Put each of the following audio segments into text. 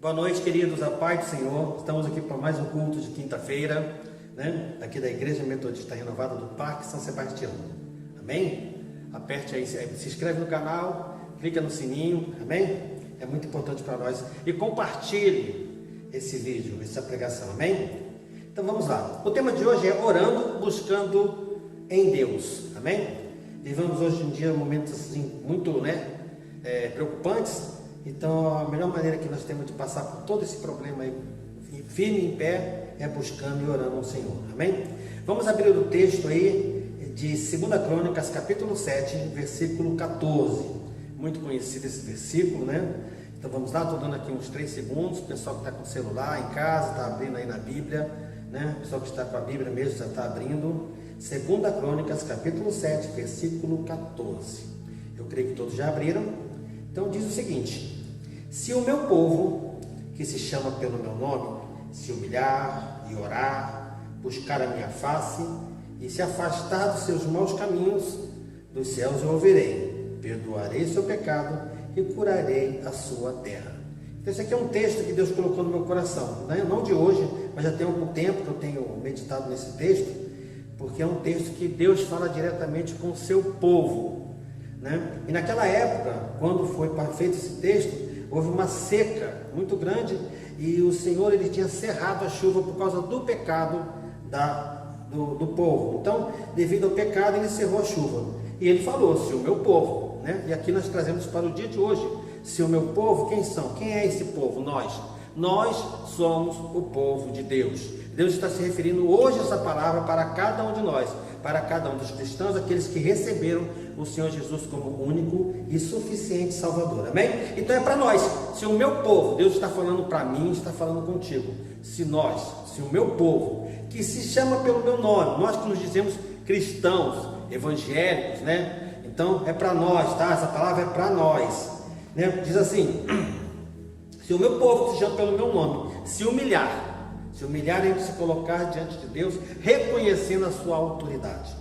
Boa noite, queridos, a paz do Senhor. Estamos aqui para mais um culto de quinta-feira, né? Aqui da Igreja Metodista Renovada do Parque São Sebastião. Amém? Aperte aí, se inscreve no canal, clica no sininho, amém? É muito importante para nós. E compartilhe esse vídeo, essa pregação, amém? Então vamos lá. O tema de hoje é orando, buscando em Deus, amém? Vivemos hoje em dia momentos assim, muito preocupantes. Então a melhor maneira que nós temos de passar por todo esse problema aí, firme em pé, é buscando e orando ao Senhor, amém? Vamos abrir o texto aí de 2 Crônicas, capítulo 7, versículo 14. Muito conhecido esse versículo, né? Então vamos lá, estou dando aqui uns 3 segundos. O pessoal que está com o celular em casa, está abrindo aí na Bíblia, né? O pessoal que está com a Bíblia mesmo já está abrindo. 2 Crônicas, capítulo 7, versículo 14. Eu creio que todos já abriram. Então diz o seguinte: se o meu povo, que se chama pelo meu nome, se humilhar e orar, buscar a minha face e se afastar dos seus maus caminhos, dos céus eu ouvirei, perdoarei seu pecado e curarei a sua terra. Então esse aqui é um texto que Deus colocou no meu coração, né? Não de hoje, mas já tem algum tempo que eu tenho meditado nesse texto, porque é um texto que Deus fala diretamente com o seu povo, né? E naquela época, quando foi feito esse texto, houve uma seca muito grande e o Senhor ele tinha cerrado a chuva por causa do pecado do povo. Então, devido ao pecado, ele cerrou a chuva. E ele falou: se o meu povo, né? E aqui nós trazemos para o dia de hoje: se o meu povo, quem são? Quem é esse povo? Nós somos o povo de Deus. Deus está se referindo hoje essa palavra para cada um de nós, para cada um dos cristãos, aqueles que receberam o Senhor Jesus como único e suficiente Salvador, amém? Então é para nós. Se o meu povo, Deus está falando para mim, está falando contigo. Se o meu povo, que se chama pelo meu nome, nós que nos dizemos cristãos, evangélicos, né? Então é para nós, tá? Essa palavra é para nós, né? Diz assim: se o meu povo, que se chama pelo meu nome, se humilhar é se colocar diante de Deus, reconhecendo a sua autoridade.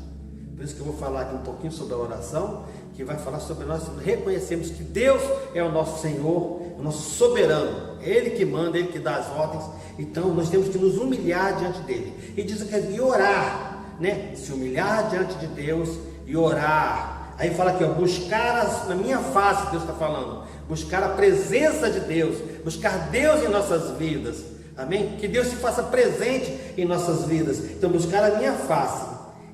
Por isso que eu vou falar aqui um pouquinho sobre a oração, que vai falar sobre nós reconhecemos que Deus é o nosso Senhor, o nosso soberano, Ele que manda, Ele que dá as ordens. Então nós temos que nos humilhar diante dele. E diz que e orar, né? Se humilhar diante de Deus e orar. Aí fala aqui, ó, buscar na minha face, Deus está falando, buscar a presença de Deus, buscar Deus em nossas vidas. Amém? Que Deus se faça presente em nossas vidas. Então buscar a minha face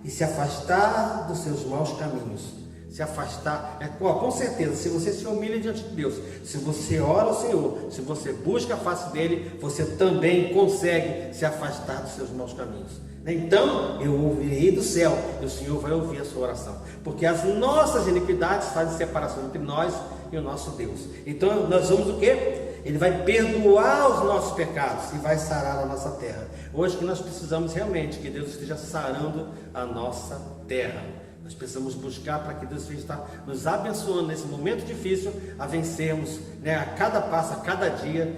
e se afastar dos seus maus caminhos. Se afastar, com certeza, se você se humilha diante de Deus, se você ora ao Senhor, se você busca a face dele, você também consegue se afastar dos seus maus caminhos. Então eu ouvirei do céu e o Senhor vai ouvir a sua oração, porque as nossas iniquidades fazem separação entre nós e o nosso Deus. Então nós vamos o quê? Ele vai perdoar os nossos pecados e vai sarar a nossa terra. Hoje que nós precisamos realmente que Deus esteja sarando a nossa terra. Nós precisamos buscar para que Deus esteja nos abençoando nesse momento difícil, a vencermos, né, a cada passo, a cada dia,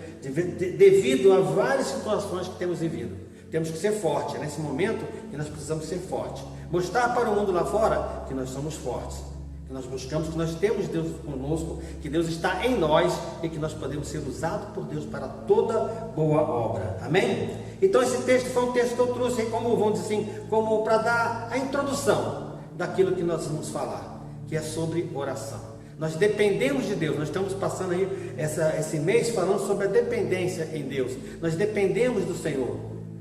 devido a várias situações que temos vivido. Temos que ser fortes, é nesse momento que nós precisamos ser fortes. Mostrar para o mundo lá fora que nós somos fortes. Que nós buscamos, que nós temos Deus conosco, que Deus está em nós e que nós podemos ser usados por Deus para toda boa obra, amém? Então esse texto foi um texto que eu trouxe aí como, vamos dizer assim, como para dar a introdução daquilo que nós vamos falar, que é sobre oração. Nós dependemos de Deus, nós estamos passando aí esse mês falando sobre a dependência em Deus, nós dependemos do Senhor,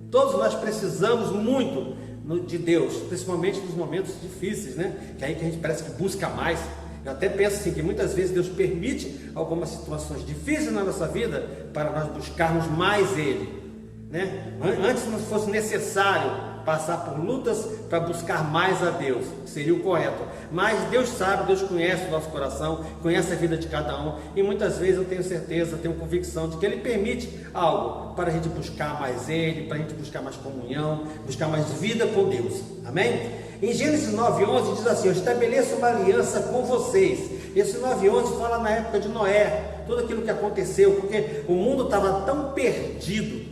todos nós precisamos muito de Deus, principalmente nos momentos difíceis, né? Que é aí que a gente parece que busca mais. Eu até penso assim, que muitas vezes Deus permite algumas situações difíceis na nossa vida para nós buscarmos mais Ele, né? Antes não fosse necessário passar por lutas para buscar mais a Deus, seria o correto. Mas Deus sabe, Deus conhece o nosso coração, conhece a vida de cada um, e muitas vezes eu tenho certeza, tenho convicção de que Ele permite algo para a gente buscar mais Ele, para a gente buscar mais comunhão, buscar mais vida com Deus, amém? Em Gênesis 9:11 diz assim: eu estabeleço uma aliança com vocês. Esse 9:11 fala na época de Noé, tudo aquilo que aconteceu, porque o mundo estava tão perdido,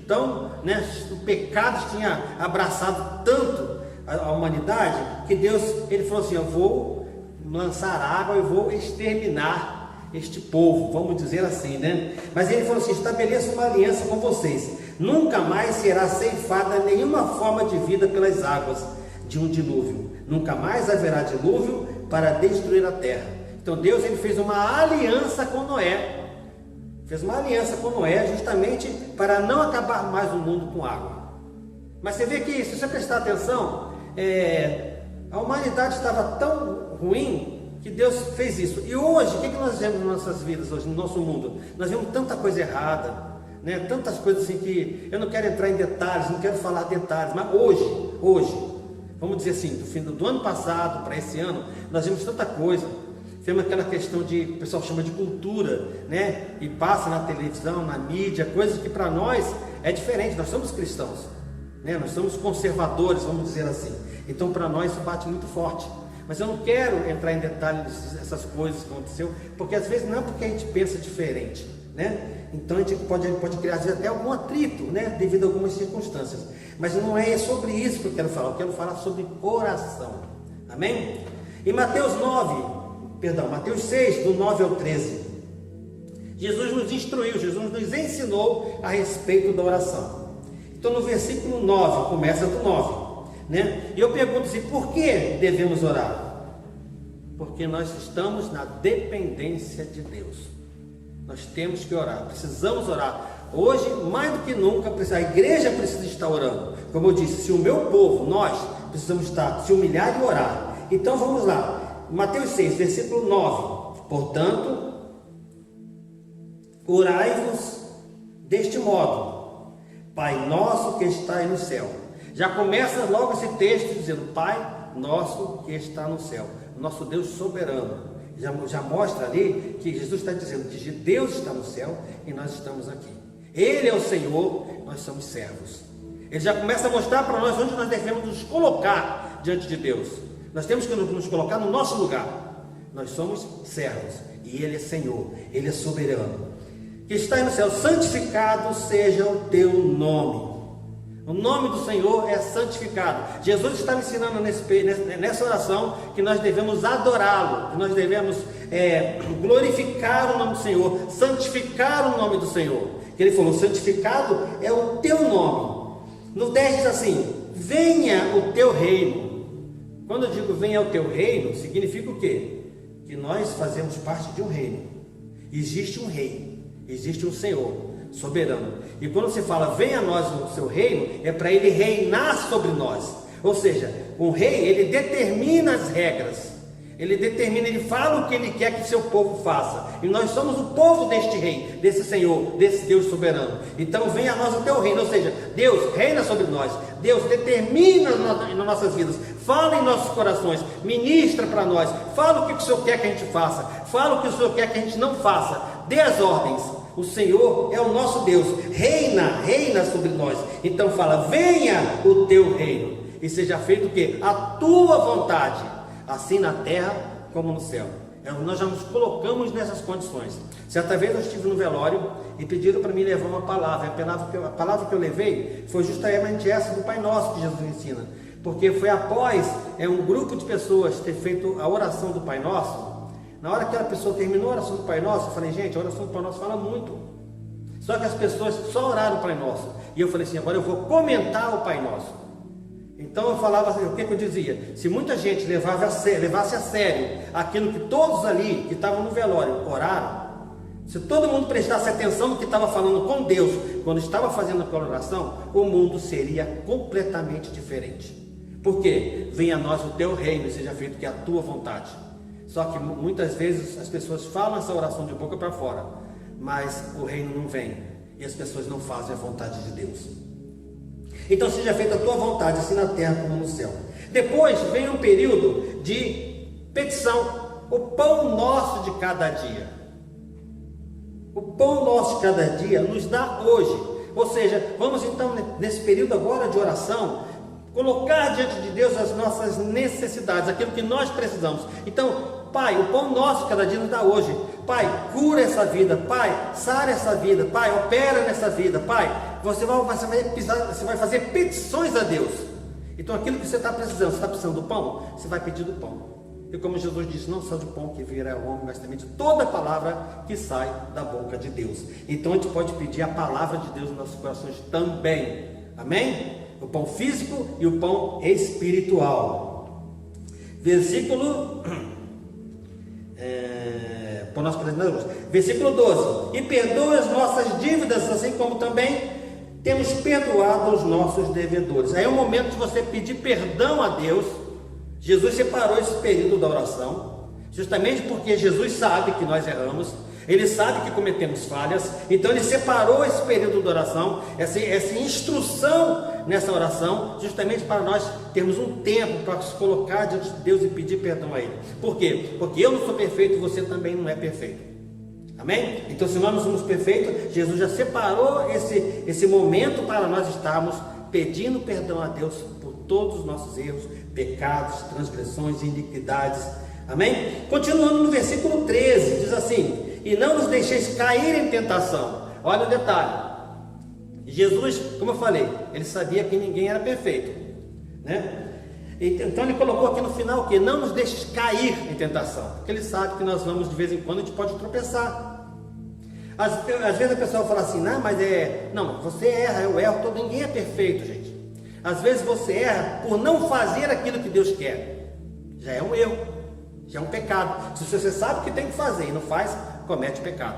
o pecado tinha abraçado tanto a humanidade, que Deus, ele falou assim: eu vou lançar água, eu vou exterminar este povo, vamos dizer assim, né? Mas ele falou assim: estabeleça uma aliança com vocês, nunca mais será ceifada nenhuma forma de vida pelas águas de um dilúvio, nunca mais haverá dilúvio para destruir a terra. Então Deus, ele fez uma aliança com Noé, justamente para não acabar mais o mundo com água. Mas você vê que, se você prestar atenção, a humanidade estava tão ruim que Deus fez isso. E hoje, o que nós vemos nas nossas vidas, hoje, no nosso mundo? Nós vemos tanta coisa errada, né? Tantas coisas assim que eu não quero entrar em detalhes, não quero falar detalhes, mas hoje, vamos dizer assim, do fim do ano passado para esse ano, nós vemos tanta coisa. Temos aquela questão de, o pessoal chama de cultura, né? E passa na televisão, na mídia, coisas que para nós é diferente. Nós somos cristãos, né? Nós somos conservadores, vamos dizer assim. Então para nós isso bate muito forte. Mas eu não quero entrar em detalhes dessas coisas que aconteceu, porque às vezes não é porque a gente pensa diferente, né? Então a gente pode criar às vezes até algum atrito, né? Devido a algumas circunstâncias. Mas não é sobre isso que eu quero falar sobre oração. Amém? Em Mateus 6, do 9 ao 13, Jesus nos instruiu, Jesus nos ensinou a respeito da oração. Então no versículo 9, começa do 9. Né? E eu pergunto assim: por que devemos orar? Porque nós estamos na dependência de Deus. Nós temos que orar, precisamos orar. Hoje, mais do que nunca, a igreja precisa estar orando. Como eu disse, se o meu povo, nós precisamos se humilhar e orar. Então vamos lá, Mateus 6, versículo 9. Portanto, orai-vos deste modo: Pai nosso que estais no céu. Já começa logo esse texto dizendo: Pai nosso que está no céu, nosso Deus soberano. Já mostra ali que Jesus está dizendo que Deus está no céu e nós estamos aqui. Ele é o Senhor, nós somos servos. Ele já começa a mostrar para nós onde nós devemos nos colocar diante de Deus. Nós temos que nos colocar no nosso lugar. Nós somos servos e Ele é Senhor, Ele é soberano. Que está no céu, santificado seja o teu nome. O nome do Senhor é santificado. Jesus está me ensinando nessa oração que nós devemos adorá-lo, que nós devemos glorificar o nome do Senhor, santificar o nome do Senhor. Que ele falou: santificado é o teu nome. No 10 diz assim: venha o teu reino. Quando eu digo venha o teu reino, significa o quê? Que nós fazemos parte de um reino. Existe um rei, existe um Senhor soberano. E quando se fala venha a nós o seu reino, é para ele reinar sobre nós. Ou seja, o rei, ele determina as regras, ele fala o que ele quer que seu povo faça. E nós somos o povo deste rei, desse Senhor, desse Deus soberano. Então venha a nós o teu reino. Ou seja, Deus reina sobre nós, Deus determina nas nossas vidas, fala em nossos corações, ministra para nós, fala o que o Senhor quer que a gente faça, fala o que o Senhor quer que a gente não faça, dê as ordens. O Senhor é o nosso Deus, reina sobre nós. Então fala: venha o teu reino e seja feito o quê? A tua vontade, assim na terra como no céu. Nós já nos colocamos nessas condições. Certa vez eu estive no velório e pediram para mim levar uma palavra. A palavra que eu levei foi justamente essa do Pai Nosso que Jesus ensina. Porque foi após um grupo de pessoas ter feito a oração do Pai Nosso. Na hora que aquela pessoa terminou a oração do Pai Nosso, eu falei: gente, a oração do Pai Nosso fala muito. Só que as pessoas só oraram o Pai Nosso. E eu falei assim: agora eu vou comentar o Pai Nosso. Então eu falava assim, o que eu dizia? Se muita gente levasse a sério aquilo que todos ali que estavam no velório oraram, se todo mundo prestasse atenção no que estava falando com Deus quando estava fazendo aquela oração, o mundo seria completamente diferente. Por quê? Venha a nós o teu reino e seja feito que a tua vontade. Só que muitas vezes as pessoas falam essa oração de boca para fora, mas o reino não vem e as pessoas não fazem a vontade de Deus. Então seja feita a tua vontade, assim na terra como no céu. Depois vem um período de petição: o pão nosso de cada dia. O pão nosso de cada dia nos dá hoje. Ou seja, vamos então nesse período agora de oração colocar diante de Deus as nossas necessidades, aquilo que nós precisamos. Então, Pai, o pão nosso cada dia nos dá hoje. Pai, cura essa vida. Pai, sara essa vida. Pai, opera nessa vida. Pai, você vai fazer petições a Deus. Então aquilo que você está precisando do pão, você vai pedir do pão. E como Jesus disse, não só de pão que virá ao homem, mas também de toda palavra que sai da boca de Deus. Então a gente pode pedir a palavra de Deus nos nossos corações também. Amém? O pão físico e o pão espiritual. Versículo versículo 12: e perdoe as nossas dívidas, assim como também temos perdoado os nossos devedores. Aí é o momento de você pedir perdão a Deus. Jesus separou esse período da oração, justamente porque Jesus sabe que nós erramos, Ele sabe que cometemos falhas, então Ele separou esse período da oração, essa instrução nessa oração, justamente para nós termos um tempo para se colocar diante de Deus e pedir perdão a Ele. Por quê? Porque eu não sou perfeito e você também não é perfeito. Amém? Então, se nós não somos perfeitos, Jesus já separou esse momento para nós estarmos pedindo perdão a Deus por todos os nossos erros, pecados, transgressões e iniquidades. Amém? Continuando no versículo 13, diz assim: e não nos deixeis cair em tentação. Olha o detalhe. Jesus, como eu falei, ele sabia que ninguém era perfeito, né? Então ele colocou aqui no final o que? Não nos deixes cair em tentação, porque ele sabe que nós vamos de vez em quando, a gente pode tropeçar. Às vezes a pessoa fala assim, não, você erra, eu erro, ninguém é perfeito, gente. Às vezes você erra por não fazer aquilo que Deus quer, já é um erro, já é um pecado. Se você sabe que tem que fazer e não faz, comete pecado.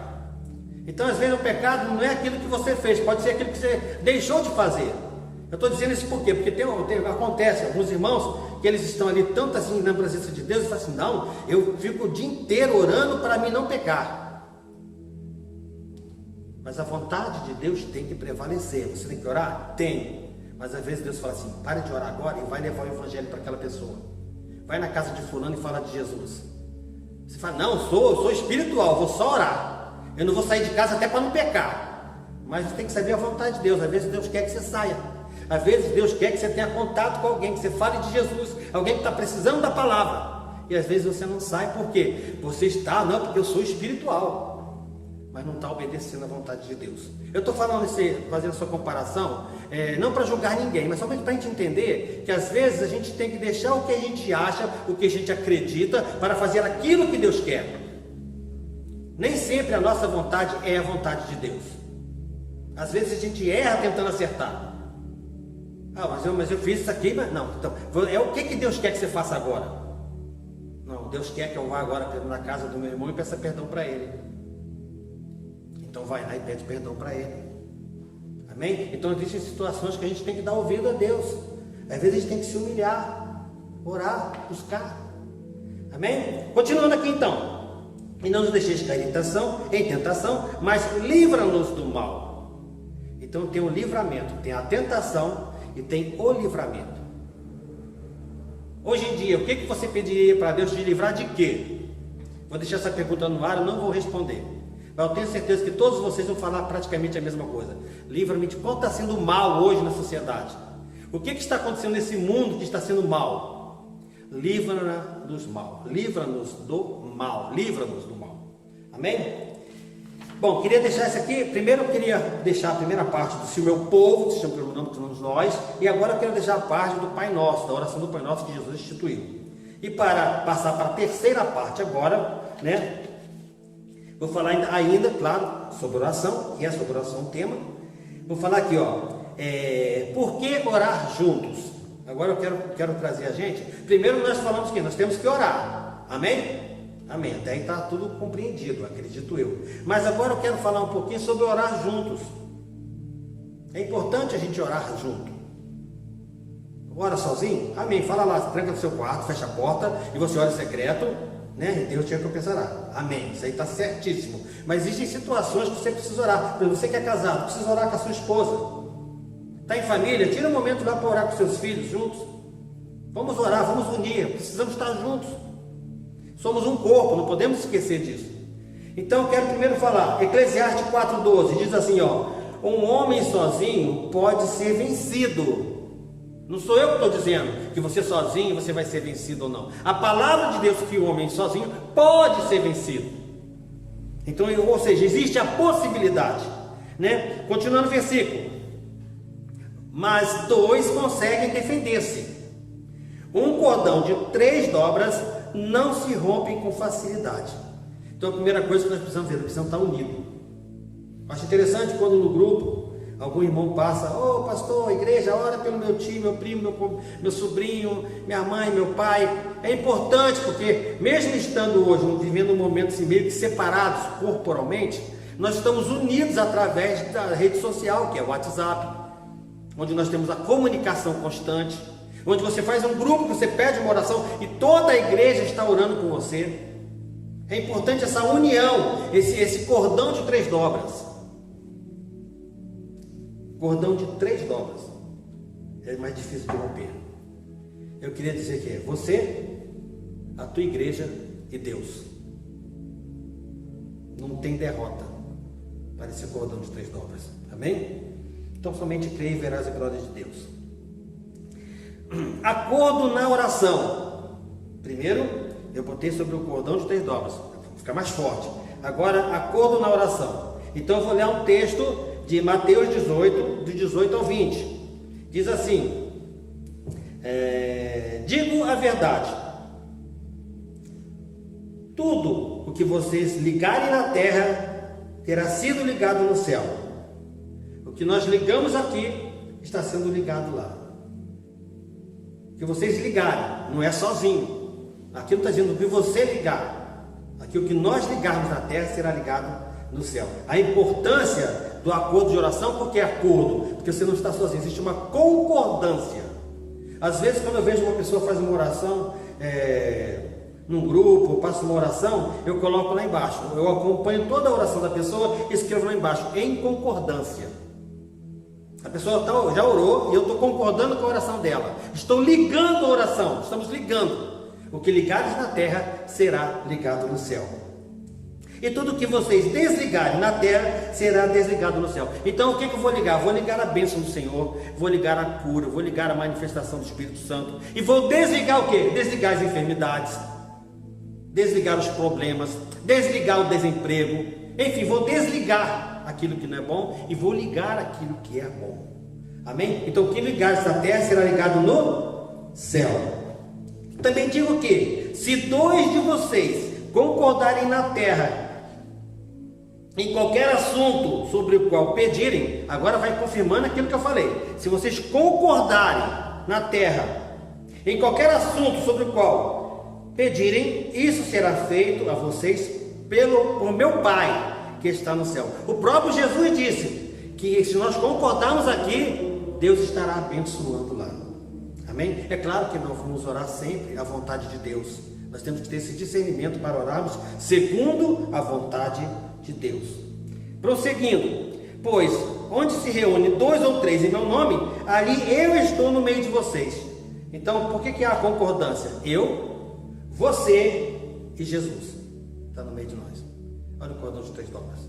Então às vezes o pecado não é aquilo que você fez, pode ser aquilo que você deixou de fazer. Eu estou dizendo isso por quê? Porque acontece, alguns irmãos, que eles estão ali tanto assim na presença de Deus, e falam assim, não, eu fico o dia inteiro orando para mim não pecar. Mas a vontade de Deus tem que prevalecer. Você tem que orar? Tem. Mas às vezes Deus fala assim, pare de orar agora e vai levar o evangelho para aquela pessoa. Vai na casa de fulano e fala de Jesus. Você fala, não, eu sou espiritual, vou só orar. Eu não vou sair de casa até para não pecar. Mas você tem que saber a vontade de Deus. Às vezes Deus quer que você saia. Às vezes Deus quer que você tenha contato com alguém, que você fale de Jesus, alguém que está precisando da palavra. E às vezes você não sai, por quê? Você está, não, porque eu sou espiritual, mas não está obedecendo à vontade de Deus. Eu estou falando fazendo essa comparação, não para julgar ninguém, mas somente para a gente entender que às vezes a gente tem que deixar o que a gente acha, o que a gente acredita, para fazer aquilo que Deus quer. Nem sempre a nossa vontade é a vontade de Deus. Às vezes a gente erra tentando acertar. Mas eu fiz isso aqui, mas não. Então, é o que Deus quer que você faça agora? Não, Deus quer que eu vá agora na casa do meu irmão e peça perdão para ele. Então vai lá e pede perdão para ele. Amém? Então existem situações que a gente tem que dar ouvido a Deus. Às vezes a gente tem que se humilhar, orar, buscar. Amém? Continuando aqui então. E não nos deixeis cair em tentação, mas livra-nos do mal. Então tem o livramento, tem a tentação e tem o livramento. Hoje em dia, o que você pediria para Deus te livrar de quê? Vou deixar essa pergunta no ar, eu não vou responder. Mas eu tenho certeza que todos vocês vão falar praticamente a mesma coisa. Livra-me de qual está sendo mal hoje na sociedade. O que está acontecendo nesse mundo que está sendo mal? Livra-nos do mal. Livra-nos do mal. Livra-nos do mal. Amém? Bom, queria deixar isso aqui. Primeiro eu queria deixar a primeira parte do Se o Meu Povo, se chama pelo nome que somos nós. E agora eu quero deixar a parte do Pai Nosso, da oração do Pai Nosso que Jesus instituiu. E para passar para a terceira parte agora, né? Vou falar ainda, claro, sobre oração, que é sobre oração o tema. Vou falar aqui, por que orar juntos? Agora eu quero trazer a gente. Primeiro nós falamos que nós temos que orar. Amém? Amém. Até aí está tudo compreendido, acredito eu. Mas agora eu quero falar um pouquinho sobre orar juntos. É importante a gente orar junto. Ora sozinho? Amém. Fala lá, tranca no seu quarto, fecha a porta e você ora em secreto, né? E Deus te recompensará. Amém. Isso aí está certíssimo. Mas existem situações que você precisa orar. Por exemplo, você que é casado, precisa orar com a sua esposa. Está em família? Tira um momento lá para orar com seus filhos juntos. Vamos orar, vamos unir. Precisamos estar juntos. Somos um corpo, não podemos esquecer disso. Então eu quero primeiro falar, Eclesiastes 4,12 diz assim, um homem sozinho pode ser vencido. Não sou eu que estou dizendo que você sozinho você vai ser vencido ou não. A palavra de Deus que o homem sozinho pode ser vencido. Então, ou seja, existe a possibilidade, né? Continuando o versículo. Mas dois conseguem defender-se. Um cordão de 3 dobras não se rompem com facilidade. Então a primeira coisa que nós precisamos ver, nós precisamos estar unidos. Acho interessante quando no grupo algum irmão passa: ô pastor, igreja, ora pelo meu tio, meu primo, meu sobrinho, minha mãe, meu pai. É importante porque mesmo estando hoje, vivendo um momento assim, meio que separados corporalmente, nós estamos unidos através da rede social, que é o WhatsApp, onde nós temos a comunicação constante, onde você faz um grupo, você pede uma oração e toda a igreja está orando com você. É importante essa união, esse cordão de 3 dobras. Cordão de 3 dobras é mais difícil de romper. Eu queria dizer que é você, a tua igreja e Deus. Não tem derrota para esse cordão de 3 dobras. Amém? Então somente creia e verás a glória de Deus. Acordo na oração. Primeiro eu botei sobre o cordão de 3 dobras, fica mais forte. Agora, acordo na oração. Então eu vou ler um texto de Mateus 18, de 18 ao 20. Diz assim: digo a verdade, tudo o que vocês ligarem na terra terá sido ligado no céu. O que nós ligamos aqui está sendo ligado lá. O que vocês ligarem, não é sozinho. Aqui não está dizendo o que você ligar. Aqui o que nós ligarmos na terra será ligado no céu. A importância do acordo de oração, porque é acordo, porque você não está sozinho, existe uma concordância. Às vezes quando eu vejo uma pessoa faz uma oração num grupo, eu passo uma oração, eu coloco lá embaixo, eu acompanho toda a oração da pessoa e escrevo lá embaixo, em concordância. A pessoa já orou e eu estou concordando com a oração dela, estou ligando a oração, estamos ligando. O que ligares na terra será ligado no céu. E tudo que vocês desligarem na terra será desligado no céu. Então o que eu vou ligar? Vou ligar a bênção do Senhor, vou ligar a cura, vou ligar a manifestação do Espírito Santo. E vou desligar o quê? Desligar as enfermidades, desligar os problemas, desligar o desemprego. Enfim, vou desligar aquilo que não é bom e vou ligar aquilo que é bom. Amém? Então o que ligares na terra será ligado no céu. Também digo que se 2 de vocês concordarem na terra em qualquer assunto sobre o qual pedirem, agora vai confirmando aquilo que eu falei. Se vocês concordarem na terra em qualquer assunto sobre o qual pedirem, isso será feito a vocês por meu Pai que está no céu. O próprio Jesus disse que se nós concordarmos aqui, Deus estará abençoando lá. Amém? É claro que nós vamos orar sempre a vontade de Deus. Nós temos que ter esse discernimento para orarmos segundo a vontade de Deus. Prosseguindo, pois onde se reúne 2 ou 3 em meu nome, ali eu estou no meio de vocês. Então, por que há concordância? Eu, você e Jesus está no meio de nós. Olha o cordão de 3 dobras.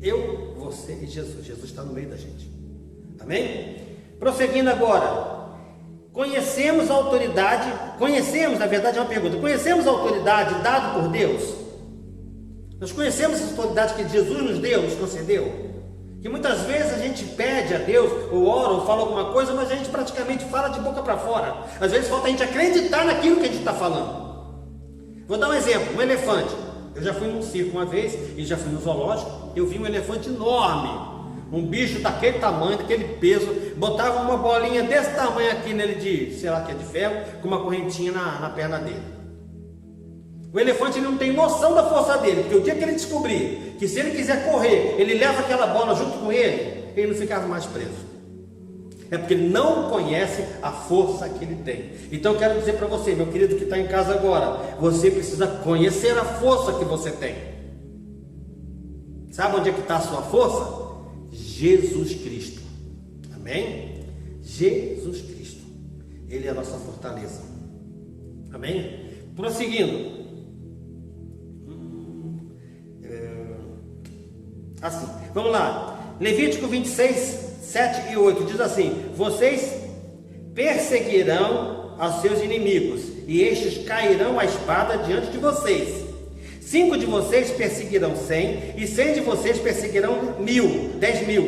Eu, você e Jesus. Jesus está no meio da gente. Amém? Prosseguindo agora. Conhecemos a autoridade, na verdade é uma pergunta, conhecemos a autoridade dada por Deus? Nós conhecemos essa autoridade que Jesus nos deu, nos concedeu? Que muitas vezes a gente pede a Deus, ou ora, ou fala alguma coisa, mas a gente praticamente fala de boca para fora. Às vezes falta a gente acreditar naquilo que a gente está falando. Vou dar um exemplo, um elefante. Eu já fui num circo uma vez, e já fui no zoológico, eu vi um elefante enorme. Um bicho daquele tamanho, daquele peso, botava uma bolinha desse tamanho aqui nele de, sei lá que é de ferro, com uma correntinha na perna dele. O elefante ele não tem noção da força dele, porque o dia que ele descobrir que se ele quiser correr, ele leva aquela bola junto com ele não ficava mais preso. É porque ele não conhece a força que ele tem. Então eu quero dizer para você, meu querido que está em casa agora, você precisa conhecer a força que você tem. Sabe onde é que está a sua força? Jesus Cristo. Amém? Jesus Cristo. Ele é a nossa fortaleza. Amém? Prosseguindo. Assim, vamos lá. Levítico 26, 7 e 8 diz assim: vocês perseguirão aos seus inimigos, e estes cairão a espada diante de vocês. 5 de vocês perseguirão 100, e 100 de vocês perseguirão 1000, 10.000.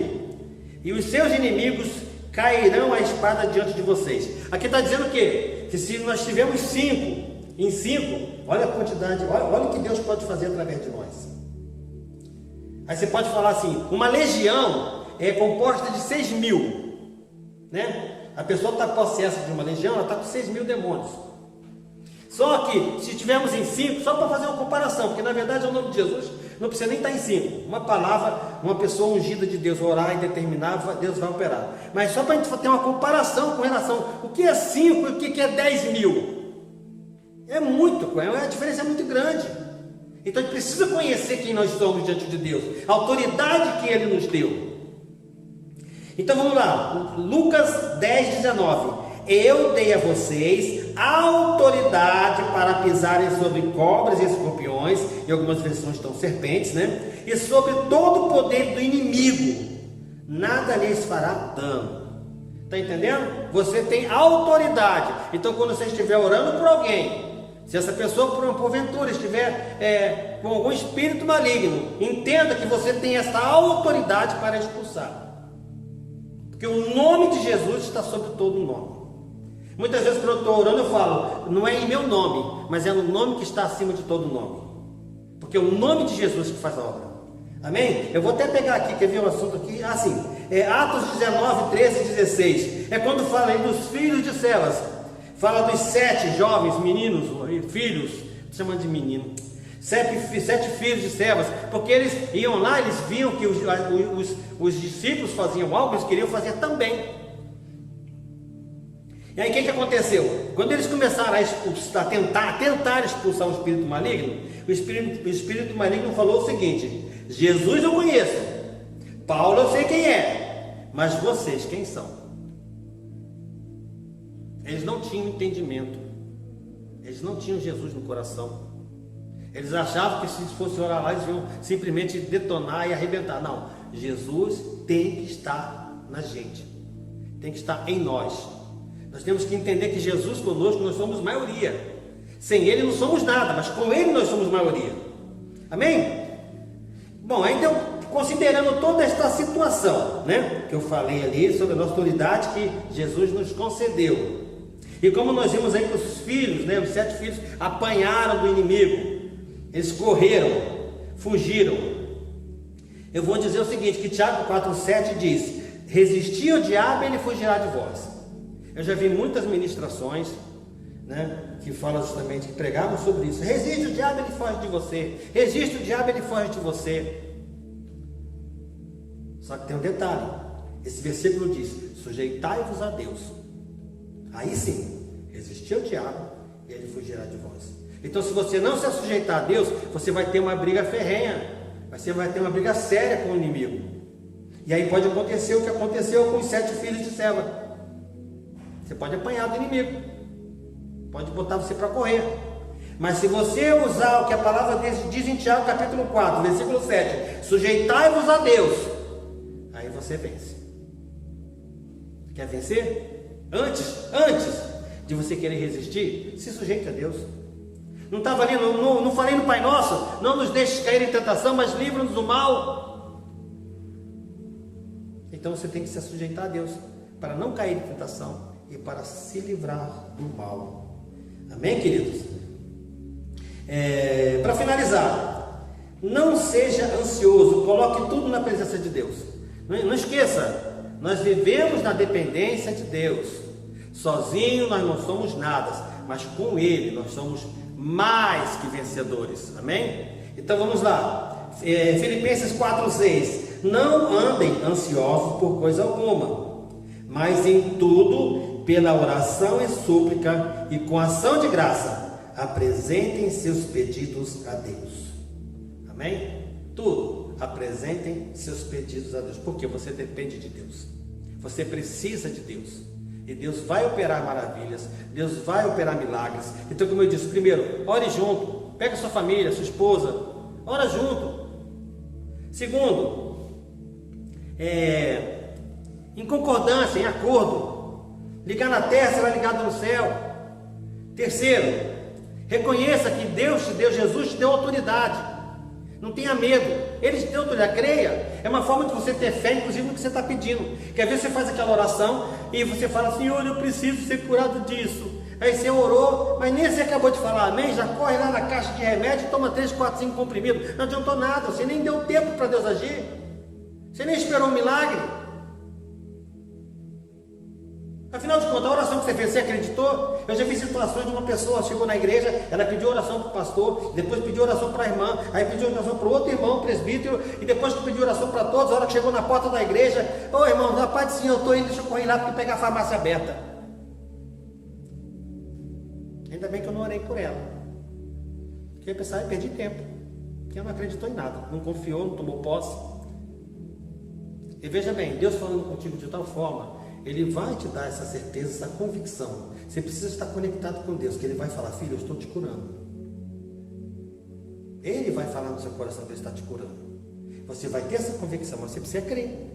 E os seus inimigos cairão a espada diante de vocês. Aqui está dizendo o quê? Que se nós tivermos 5 em 5, olha a quantidade, olha o que Deus pode fazer através de nós. Aí você pode falar assim, uma legião é composta de 6.000, né? A pessoa está possessa de uma legião, ela está com 6.000 demônios. Só que, se estivermos em 5, só para fazer uma comparação, porque na verdade o nome de Jesus não precisa nem estar em 5. Uma palavra, uma pessoa ungida de Deus orar e determinar, Deus vai operar. Mas só para a gente ter uma comparação com relação, o que é 5 e o que é 10.000? É muito, a diferença é muito grande. Então a gente precisa conhecer quem nós somos diante de Deus, a autoridade que Ele nos deu. Então vamos lá, Lucas 10:19. Eu dei a vocês autoridade para pisarem sobre cobras e escorpiões, em algumas versões estão serpentes, né? E sobre todo o poder do inimigo, nada lhes fará dano. Está entendendo? Você tem autoridade. Então quando você estiver orando por alguém, se essa pessoa porventura estiver com algum espírito maligno, entenda que você tem essa autoridade para expulsar. Porque o nome de Jesus está sobre todo o nome. Muitas vezes quando eu estou orando eu falo, não é em meu nome, mas é no nome que está acima de todo nome. Porque é o nome de Jesus que faz a obra. Amém? Eu vou até pegar aqui, quer ver um assunto aqui? Assim, Atos 19, 13 e 16. É quando fala aí dos filhos de Celas. Fala dos 7 jovens, meninos, filhos, chamando de menino. 7 filhos de Celas, porque eles iam lá, eles viam que os discípulos faziam algo, eles queriam fazer também. E aí o que aconteceu? Quando eles começaram a tentar expulsar o espírito maligno, o espírito maligno falou o seguinte: Jesus eu conheço, Paulo eu sei quem é, mas vocês quem são? Eles não tinham entendimento, eles não tinham Jesus no coração. Eles achavam que se fosse orar lá, eles iam simplesmente detonar e arrebentar. Não, Jesus tem que estar na gente, tem que estar em nós. Nós temos que entender que Jesus conosco, nós somos maioria. Sem Ele não somos nada, mas com Ele nós somos maioria. Amém? Bom, então, considerando toda esta situação, né, que eu falei ali, sobre a nossa autoridade que Jesus nos concedeu. E como nós vimos aí que os filhos, né, os 7 filhos, apanharam do inimigo. Eles correram, fugiram. Eu vou dizer o seguinte, que Tiago 4,7 diz: resistir ao diabo, ele fugirá de vós. Eu já vi muitas ministrações, né, que falam justamente, que pregavam sobre isso. Resiste o diabo, ele foge de você. Resiste o diabo, ele foge de você. Só que tem um detalhe. Esse versículo diz: sujeitai-vos a Deus. Aí sim, resistir ao diabo e ele fugirá de vós. Então, se você não se sujeitar a Deus, você vai ter uma briga ferrenha, você vai ter uma briga séria com o inimigo. E aí pode acontecer o que aconteceu com os 7 filhos de Seva. Você pode apanhar do inimigo, pode botar você para correr. Mas se você usar o que a palavra diz em Tiago capítulo 4, versículo 7, sujeitai-vos a Deus, aí você vence. Quer vencer? Antes de você querer resistir, se sujeite a Deus. Não estava ali, não falei no Pai Nosso: não nos deixes cair em tentação, mas livra-nos do mal. Então você tem que se sujeitar a Deus, para não cair em tentação e para se livrar do mal. Amém, queridos? Para finalizar, não seja ansioso, coloque tudo na presença de Deus. Não esqueça, nós vivemos na dependência de Deus. Sozinho nós não somos nada, mas com Ele nós somos mais que vencedores. Amém? Então vamos lá. Filipenses 4,6. Não andem ansiosos por coisa alguma, mas em tudo, pela oração e súplica e com ação de graça, apresentem seus pedidos a Deus. Amém? Tudo, apresentem seus pedidos a Deus, porque você depende de Deus, você precisa de Deus. E Deus vai operar maravilhas, Deus vai operar milagres. Então, como eu disse, primeiro, ore junto, pega sua família, sua esposa, ora junto. Segundo, em concordância, em acordo, ligar na terra será ligado no céu. Terceiro, reconheça que Deus te deu, Jesus te deu autoridade. Não tenha medo, Ele te deu autoridade, creia. É uma forma de você ter fé, inclusive no que você está pedindo. Que às vezes você faz aquela oração e você fala: Senhor, eu preciso ser curado disso. Aí você orou, mas nem você acabou de falar amém, já corre lá na caixa de remédio e toma 3, 4, 5 comprimidos. Não adiantou nada, você nem deu tempo para Deus agir. Você nem esperou um milagre. Afinal de contas, a oração que você fez, você acreditou? Eu já vi situações de uma pessoa chegou na igreja, ela pediu oração para o pastor, depois pediu oração para a irmã, aí pediu oração para o outro irmão, presbítero, e depois que pediu oração para todos, a hora que chegou na porta da igreja, ô irmão, na paz do Senhor, eu estou indo, deixa eu correr lá porque pegar a farmácia aberta. Ainda bem que eu não orei por ela. Porque eu pensava, perdi tempo. Porque ela não acreditou em nada, não confiou, não tomou posse. E veja bem, Deus falando contigo de tal forma, Ele vai te dar essa certeza, essa convicção. Você precisa estar conectado com Deus, que Ele vai falar, filho, eu estou te curando. Ele vai falar no seu coração que Ele está te curando. Você vai ter essa convicção, mas você precisa crer.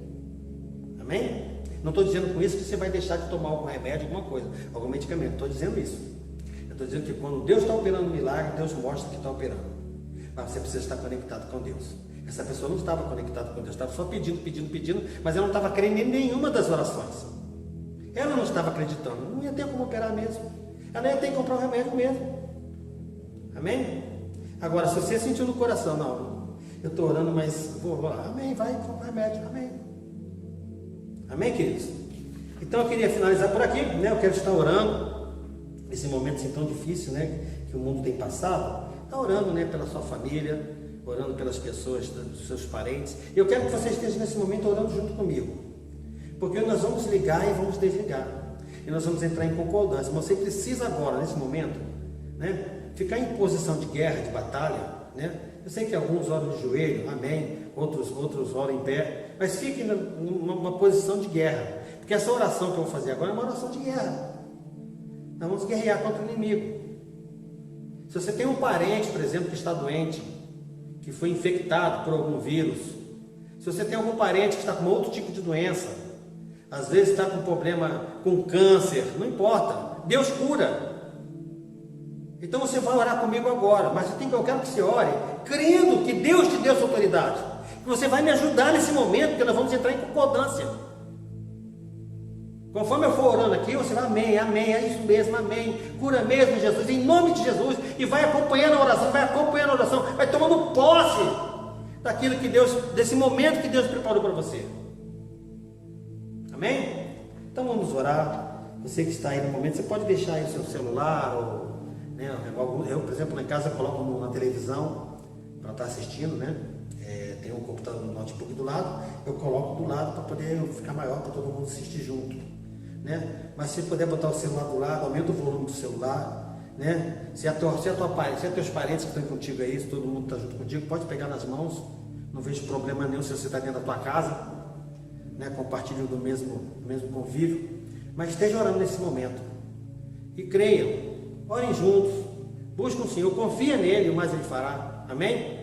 Amém? Não estou dizendo com isso que você vai deixar de tomar algum remédio, alguma coisa, algum medicamento. Estou dizendo isso. Eu estou dizendo que quando Deus está operando um milagre, Deus mostra que está operando. Mas você precisa estar conectado com Deus. Essa pessoa não estava conectada com Deus, estava só pedindo, mas ela não estava crendo em nenhuma das orações. Ela não estava acreditando, não ia ter como operar mesmo. Ela ia ter que comprar o remédio mesmo. Amém? Agora, se você sentiu no coração, não, eu estou orando, mas vou lá, amém, vai comprar o remédio, amém. Amém, queridos? Então eu queria finalizar por aqui, né? Eu quero estar orando, nesse momento assim tão difícil, né? Que o mundo tem passado, está orando, né? Pela sua família, orando pelas pessoas, dos seus parentes. E eu quero que você esteja nesse momento orando junto comigo. Porque nós vamos ligar e vamos desligar. E nós vamos entrar em concordância. Mas você precisa agora, nesse momento, né, ficar em posição de guerra, de batalha. Né? Eu sei que alguns oram de joelho, amém. Outros oram em pé. Mas fique numa posição de guerra. Porque essa oração que eu vou fazer agora é uma oração de guerra. Nós vamos guerrear contra o inimigo. Se você tem um parente, por exemplo, que está doente, que foi infectado por algum vírus, se você tem algum parente que está com outro tipo de doença, às vezes está com problema, com câncer, não importa, Deus cura. Então você vai orar comigo agora, mas eu quero que você ore, crendo que Deus te deu essa autoridade, que você vai me ajudar nesse momento, porque nós vamos entrar em concordância. Conforme eu for orando aqui, você vai, amém, amém, é isso mesmo, amém, cura mesmo, Jesus, em nome de Jesus, e vai acompanhando a oração, vai tomando posse daquilo que Deus, desse momento que Deus preparou para você. Amém? Então vamos orar. Você que está aí no momento, você pode deixar aí o seu celular, ou, né, eu, por exemplo, lá em casa coloco na televisão para estar assistindo, né? Tem um computador, um notebook do lado, eu coloco do lado para poder ficar maior, para todo mundo assistir junto, né? Mas se puder botar o celular do lado, aumenta o volume do celular, né? Se teus parentes que estão contigo aí, se todo mundo está junto contigo, pode pegar nas mãos, não vejo problema nenhum se você está dentro da tua casa, né, compartilham do mesmo convívio, mas esteja orando nesse momento e creiam, orem juntos, busquem o Senhor, confia nele, o mais ele fará, amém?